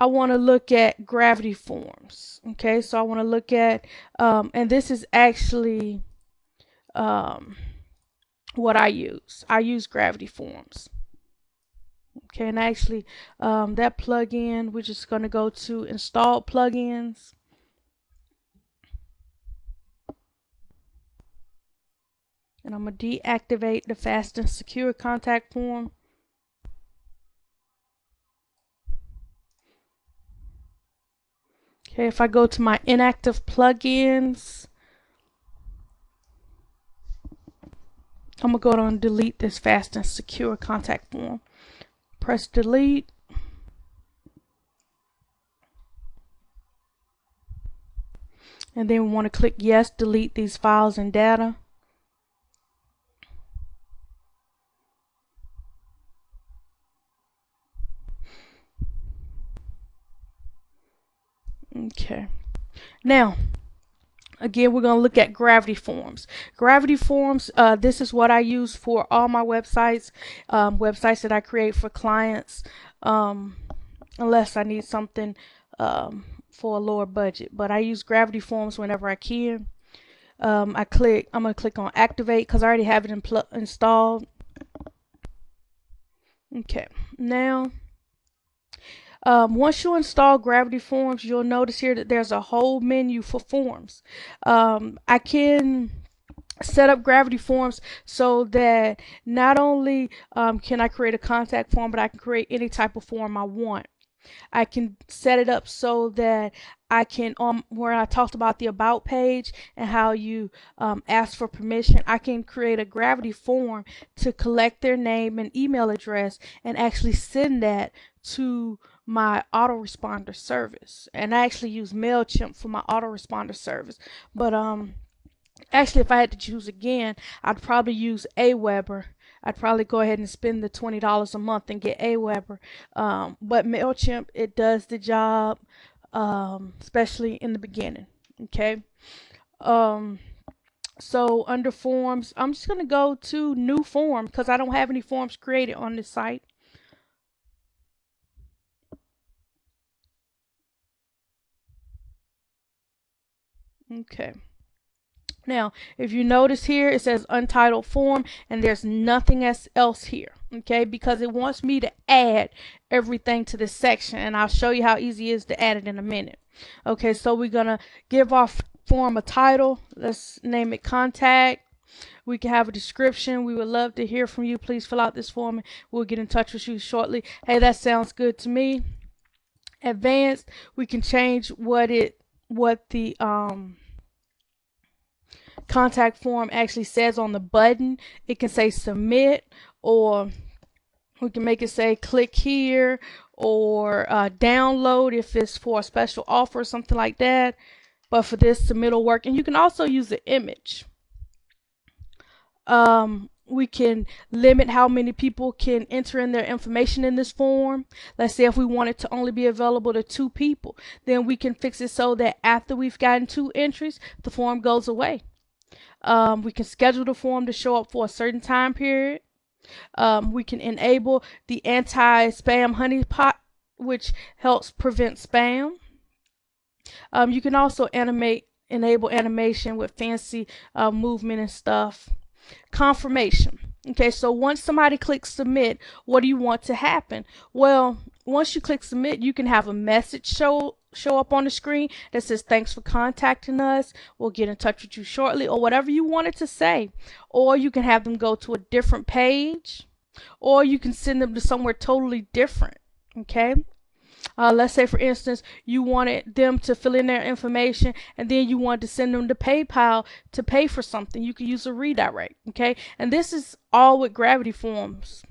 I want to look at gravity forms. Okay, so I want to look at, and this is actually what I use. I use gravity forms. Okay, and actually, that plugin, we're just going to go to installed plugins. And I'm going to deactivate the fast and secure contact form. Okay, if I go to my inactive plugins, I'm going to go down and delete this fast and secure contact form. Press delete. And then we want to click yes, delete these files and data. Okay. Now, again, we're going to look at gravity forms. Gravity forms, this is what I use for all my websites, websites that I create for clients, unless I need something for a lower budget. But I use gravity forms whenever I can. I'm going to click on activate because I already have it installed. Okay, now once you install gravity forms, you'll notice here that there's a whole menu for forms. I can set up gravity forms so that not only can I create a contact form, but I can create any type of form I want. I can set it up so that I can, where I talked about the about page and how you ask for permission, I can create a gravity form to collect their name and email address and actually send that to my autoresponder service. And I actually use MailChimp for my autoresponder service. But actually, if I had to choose again, I'd probably use Aweber. I'd probably go ahead and spend the $20 a month and get Aweber. But MailChimp, it does the job, especially in the beginning. Okay. So under forms, I'm just going to go to new form because I don't have any forms created on this site. Okay. Now, if you notice here, it says untitled form and there's nothing else here, okay, because it wants me to add everything to this section, and I'll show you how easy it is to add it in a minute. Okay, so we're going to give our form a title. Let's name it contact. We can have a description. We would love to hear from you. Please fill out this form and we'll get in touch with you shortly. Hey, that sounds good to me. Advanced, we can change what the contact form actually says on the button. It can say submit, or we can make it say click here, or download if it's for a special offer or something like that. But for this, submit will work. And you can also use the image. We can limit how many people can enter in their information in this form. Let's say if we want it to only be available to 2 people, then we can fix it so that after we've gotten 2 entries, the form goes away. We can schedule the form to show up for a certain time period. We can enable the anti-spam honeypot, which helps prevent spam. You can also enable animation with fancy movement and stuff. Confirmation. Okay, so once somebody clicks submit, what do you want to happen? Well, once you click submit, you can have a message show up on the screen that says thanks for contacting us, we'll get in touch with you shortly, or whatever you wanted to say. Or you can have them go to a different page, or you can send them to somewhere totally different. Okay, let's say for instance you wanted them to fill in their information and then you wanted to send them to PayPal to pay for something. You can use a redirect. Okay, and this is all with gravity forms.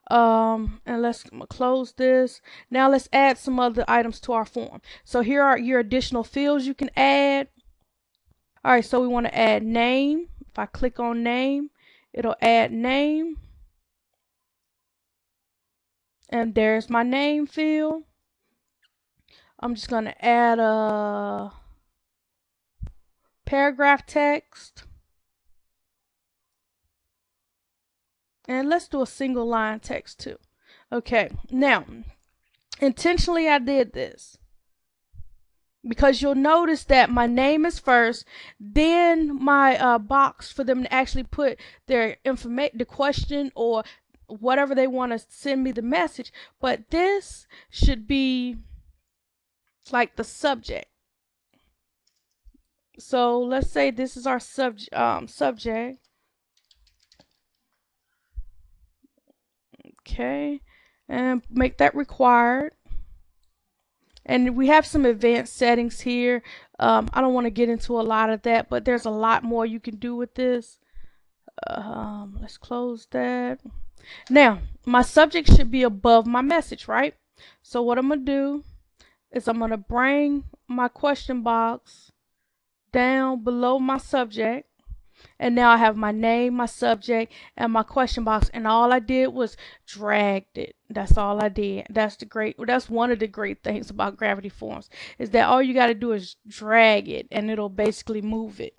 And let's close this. Now let's add some other items to our form. So here are your additional fields you can add. All right, so we want to add name. If I click on name, it'll add name. And there's my name field. I'm just going to add a paragraph text. And let's do a single line text too. Okay, now Intentionally, I did this because you'll notice that my name is first, then my box for them to actually put their information, the question or whatever they want to send me the message. But this should be like the subject. So let's say this is our subject. Okay, and make that required. And we have some advanced settings here. I don't want to get into a lot of that, but there's a lot more you can do with this. Let's close that. Now, my subject should be above my message, right? So what I'm going to do is I'm going to bring my question box down below my subject. And now I have my name, my subject, and my question box. And all I did was dragged it. That's all I did. That's one of the great things about Gravity Forms, is that all you got to do is drag it and it'll basically move it.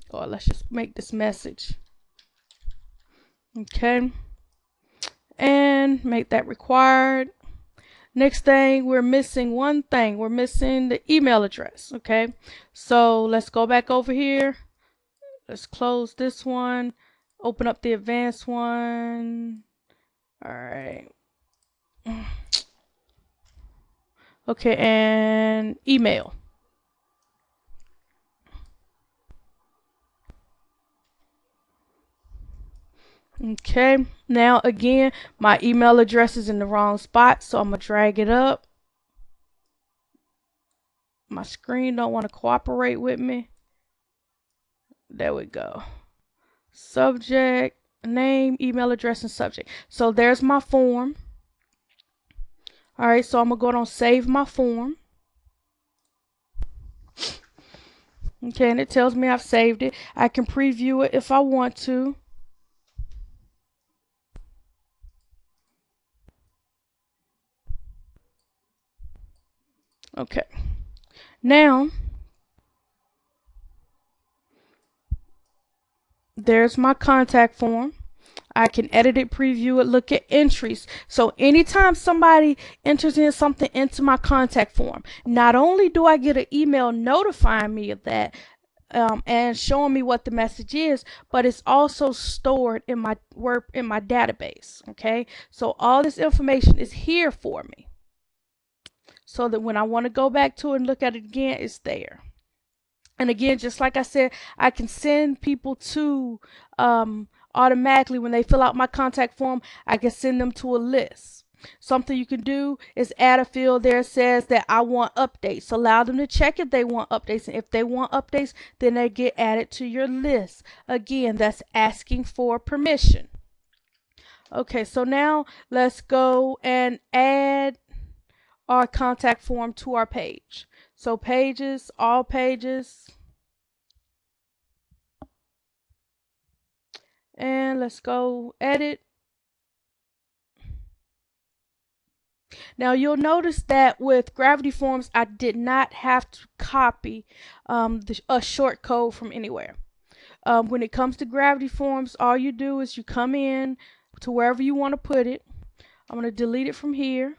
Or let's just make this message. Okay. And make that required. Next thing, we're missing one thing. We're missing the email address. Okay. So let's go back over here. Let's close this one. Open up the advanced one. All right. Okay, and email. Okay, now again, my email address is in the wrong spot, so I'm gonna drag it up. My screen don't want to cooperate with me. There we go. Subject, name, email address, and subject. So there's my form. All right, so I'm gonna go on save my form. Okay, and it tells me I've saved it. I can preview it if I want to. Okay, now there's my contact form. I can edit it, preview it, look at entries. So anytime somebody enters in something into my contact form, not only do I get an email notifying me of that and showing me what the message is, but it's also stored in my database. Okay, so all this information is here for me, so that when I want to go back to it and look at it again, it's there. And again, just like I said, I can send people to automatically when they fill out my contact form. I can send them to a list. Something you can do is add a field there that says that I want updates. Allow them to check if they want updates, and if they want updates, then they get added to your list. Again, that's asking for permission. Okay, so now let's go and add our contact form to our page. So pages, all pages. And let's go edit. Now you'll notice that with Gravity Forms, I did not have to copy a short code from anywhere. When it comes to Gravity Forms, all you do is you come in to wherever you want to put it. I'm going to delete it from here.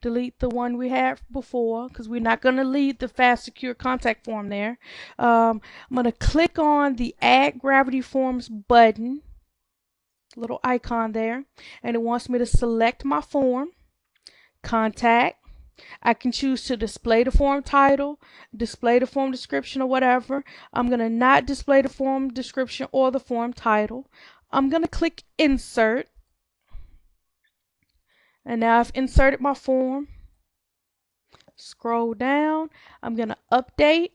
Delete the one we had before, because we're not going to leave the fast secure contact form there. I'm going to click on the add Gravity Forms button, little icon there, and it wants me to select my form, contact. I can choose to display the form title, display the form description, or whatever. I'm going to not display the form description or the form title. I'm going to click insert. And now I've inserted my form. Scroll down. I'm going to update.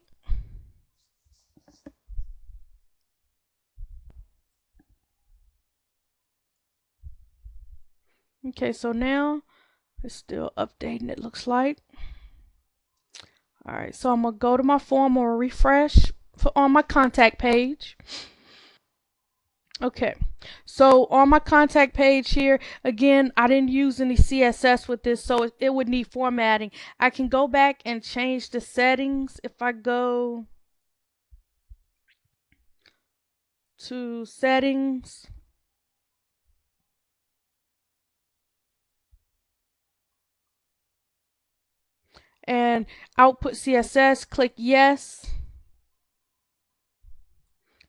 Okay, so now it's still updating, it looks like. All right, so I'm going to go to my form or refresh on my contact page. Okay, so on my contact page here, again, I didn't use any CSS with this, so it would need formatting. I can go back and change the settings if I go to settings, and output CSS, click yes,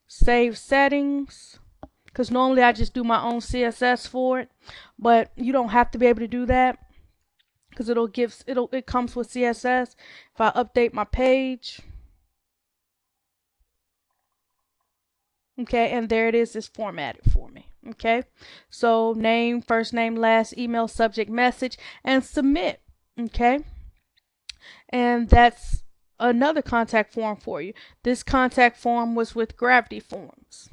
save settings, because normally I just do my own CSS for it, but you don't have to be able to do that because it comes with CSS. If I update my page, okay, and there it is, it's formatted for me. Okay, so name, first name, last, email, subject, message, and submit. Okay, and that's another contact form for you. This contact form was with Gravity Forms.